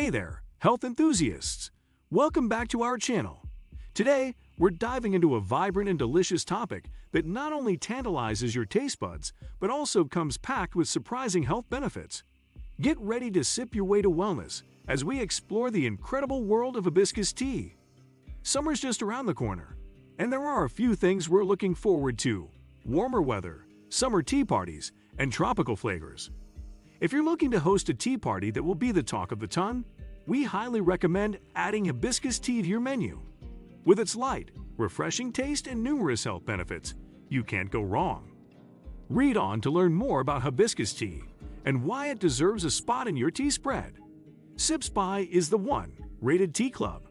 Hey there, health enthusiasts! Welcome back to our channel. Today, we're diving into a vibrant and delicious topic that not only tantalizes your taste buds, but also comes packed with surprising health benefits. Get ready to sip your way to wellness as we explore the incredible world of hibiscus tea. Summer's just around the corner, and there are a few things we're looking forward to: warmer weather, summer tea parties, and tropical flavors. If you're looking to host a tea party that will be the talk of the town, we highly recommend adding hibiscus tea to your menu. With its light, refreshing taste and numerous health benefits, you can't go wrong. Read on to learn more about hibiscus tea and why it deserves a spot in your tea spread. Sips by is the one rated tea club.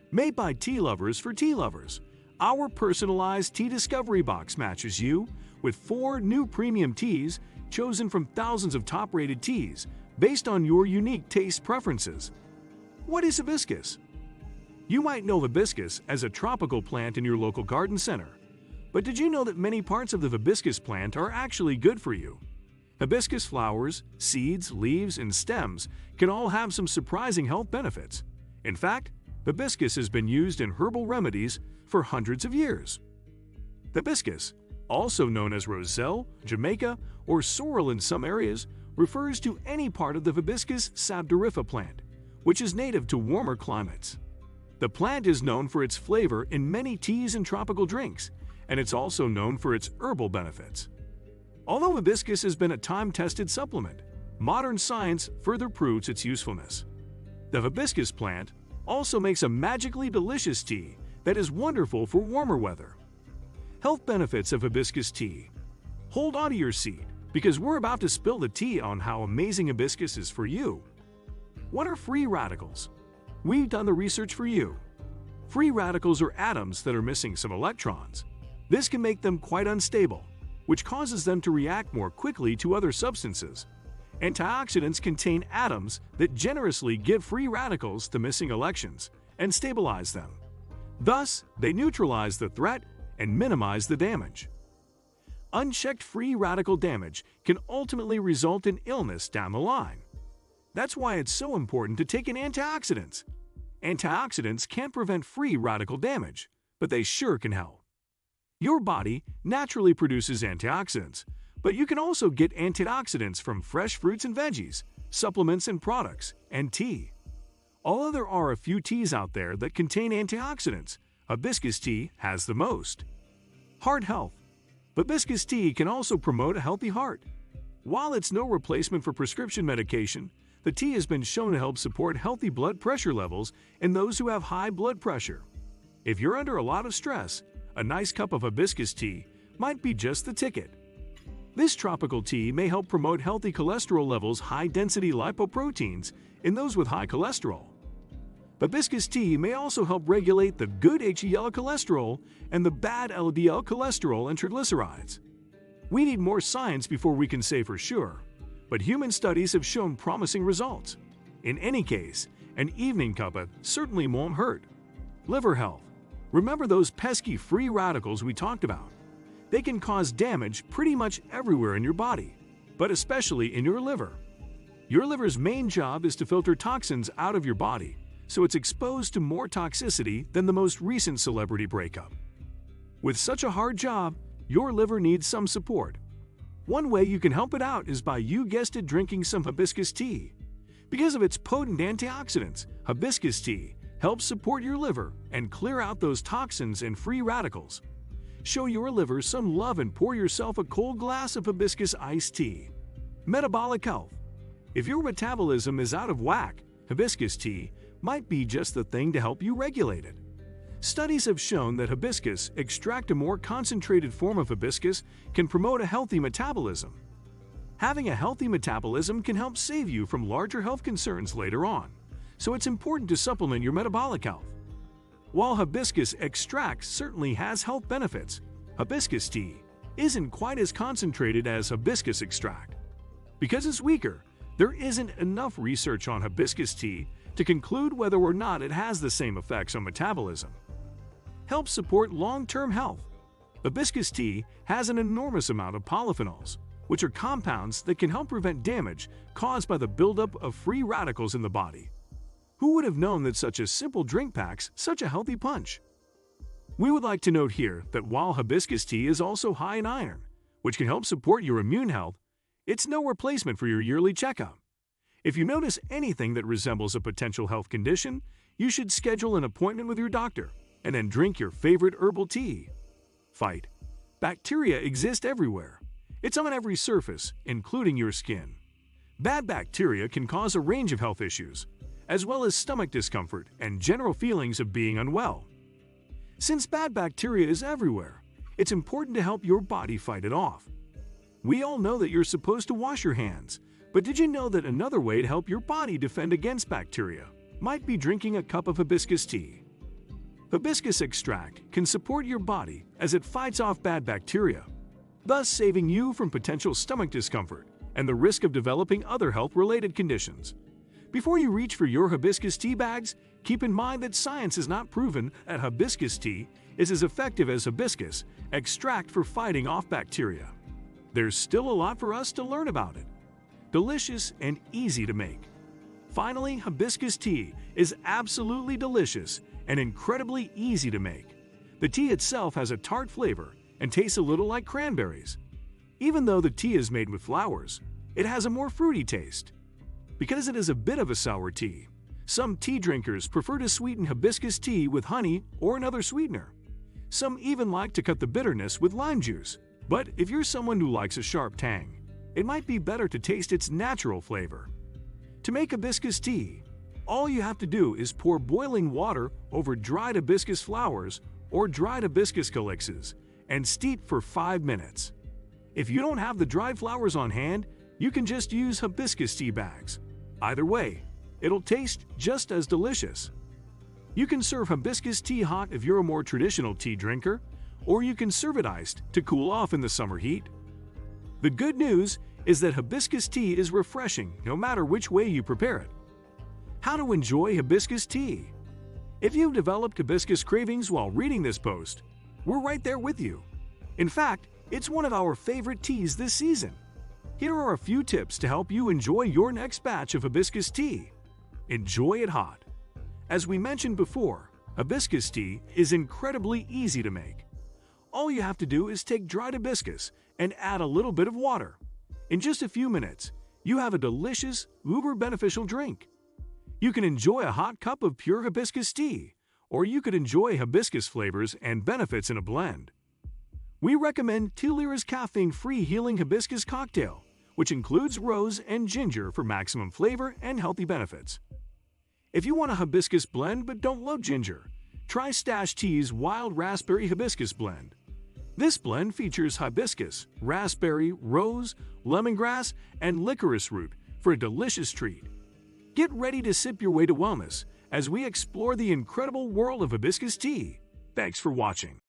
Made by tea lovers for tea lovers, our personalized tea discovery box matches you with 4 new premium teas chosen from thousands of top-rated teas based on your unique taste preferences. What is hibiscus? You might know hibiscus as a tropical plant in your local garden center, but did you know that many parts of the hibiscus plant are actually good for you? Hibiscus flowers, seeds, leaves, and stems can all have some surprising health benefits. In fact, hibiscus has been used in herbal remedies for hundreds of years. Hibiscus, also known as roselle, Jamaica, or sorrel in some areas, refers to any part of the Hibiscus sabdariffa plant, which is native to warmer climates. The plant is known for its flavor in many teas and tropical drinks, and it's also known for its herbal benefits. Although hibiscus has been a time-tested supplement, modern science further proves its usefulness. The hibiscus plant also makes a magically delicious tea that is wonderful for warmer weather. Health benefits of hibiscus tea. Hold on to your seat, because we're about to spill the tea on how amazing hibiscus is for you. What are free radicals? We've done the research for you. Free radicals are atoms that are missing some electrons. This can make them quite unstable, which causes them to react more quickly to other substances. Antioxidants contain atoms that generously give free radicals the missing electrons and stabilize them. Thus, they neutralize the threat and minimize the damage. Unchecked free radical damage can ultimately result in illness down the line. That's why it's so important to take in antioxidants. Antioxidants can't prevent free radical damage, but they sure can help. Your body naturally produces antioxidants, but you can also get antioxidants from fresh fruits and veggies, supplements and products, and tea. Although there are a few teas out there that contain antioxidants, hibiscus tea has the most. Heart health. Hibiscus tea can also promote a healthy heart. While it's no replacement for prescription medication, the tea has been shown to help support healthy blood pressure levels in those who have high blood pressure. If you're under a lot of stress, a nice cup of hibiscus tea might be just the ticket. This tropical tea may help promote healthy cholesterol levels, high-density lipoproteins in those with high cholesterol. Hibiscus tea may also help regulate the good HDL cholesterol and the bad LDL cholesterol and triglycerides. We need more science before we can say for sure, but human studies have shown promising results. In any case, an evening cuppa certainly won't hurt. Liver health. Remember those pesky free radicals we talked about? They can cause damage pretty much everywhere in your body, but especially in your liver. Your liver's main job is to filter toxins out of your body, so it's exposed to more toxicity than the most recent celebrity breakup. With such a hard job, your liver needs some support. One way you can help it out is by, you guessed it, drinking some hibiscus tea. Because of its potent antioxidants, hibiscus tea helps support your liver and clear out those toxins and free radicals. Show your liver some love and pour yourself a cold glass of hibiscus iced tea. Metabolic health. If your metabolism is out of whack, hibiscus tea might be just the thing to help you regulate it. Studies have shown that hibiscus extract, a more concentrated form of hibiscus, can promote a healthy metabolism. Having a healthy metabolism can help save you from larger health concerns later on, so it's important to supplement your metabolic health. While hibiscus extract certainly has health benefits, hibiscus tea isn't quite as concentrated as hibiscus extract. Because it's weaker, there isn't enough research on hibiscus tea to conclude whether or not it has the same effects on metabolism. Helps support long-term health. Hibiscus tea has an enormous amount of polyphenols, which are compounds that can help prevent damage caused by the buildup of free radicals in the body. Who would have known that such a simple drink packs such a healthy punch? We would like to note here that while hibiscus tea is also high in iron, which can help support your immune health, it's no replacement for your yearly checkup. If you notice anything that resembles a potential health condition, you should schedule an appointment with your doctor and then drink your favorite herbal tea. Fight. Bacteria exist everywhere. It's on every surface, including your skin. Bad bacteria can cause a range of health issues, as well as stomach discomfort and general feelings of being unwell. Since bad bacteria is everywhere, it's important to help your body fight it off. We all know that you're supposed to wash your hands, but did you know that another way to help your body defend against bacteria might be drinking a cup of hibiscus tea? Hibiscus extract can support your body as it fights off bad bacteria, thus saving you from potential stomach discomfort and the risk of developing other health-related conditions. Before you reach for your hibiscus tea bags, keep in mind that science has not proven that hibiscus tea is as effective as hibiscus extract for fighting off bacteria. There's still a lot for us to learn about it. Delicious and easy to make. Finally, hibiscus tea is absolutely delicious and incredibly easy to make. The tea itself has a tart flavor and tastes a little like cranberries. Even though the tea is made with flowers, it has a more fruity taste. Because it is a bit of a sour tea, some tea drinkers prefer to sweeten hibiscus tea with honey or another sweetener. Some even like to cut the bitterness with lime juice. But if you're someone who likes a sharp tang, it might be better to taste its natural flavor. To make hibiscus tea, all you have to do is pour boiling water over dried hibiscus flowers or dried hibiscus calyxes and steep for 5 minutes. If you don't have the dried flowers on hand, you can just use hibiscus tea bags. Either way, it'll taste just as delicious. You can serve hibiscus tea hot if you're a more traditional tea drinker, or you can serve it iced to cool off in the summer heat. The good news is that hibiscus tea is refreshing no matter which way you prepare it. How to enjoy hibiscus tea? If you've developed hibiscus cravings while reading this post, we're right there with you. In fact, it's one of our favorite teas this season. Here are a few tips to help you enjoy your next batch of hibiscus tea. Enjoy it hot. As we mentioned before, hibiscus tea is incredibly easy to make. All you have to do is take dried hibiscus and add a little bit of water. In just a few minutes, you have a delicious, uber-beneficial drink. You can enjoy a hot cup of pure hibiscus tea, or you could enjoy hibiscus flavors and benefits in a blend. We recommend Tealira's caffeine-free healing hibiscus cocktail, which includes rose and ginger for maximum flavor and healthy benefits. If you want a hibiscus blend but don't love ginger, try Stash Tea's Wild Raspberry Hibiscus Blend. This blend features hibiscus, raspberry, rose, lemongrass, and licorice root for a delicious treat. Get ready to sip your way to wellness as we explore the incredible world of hibiscus tea. Thanks for watching.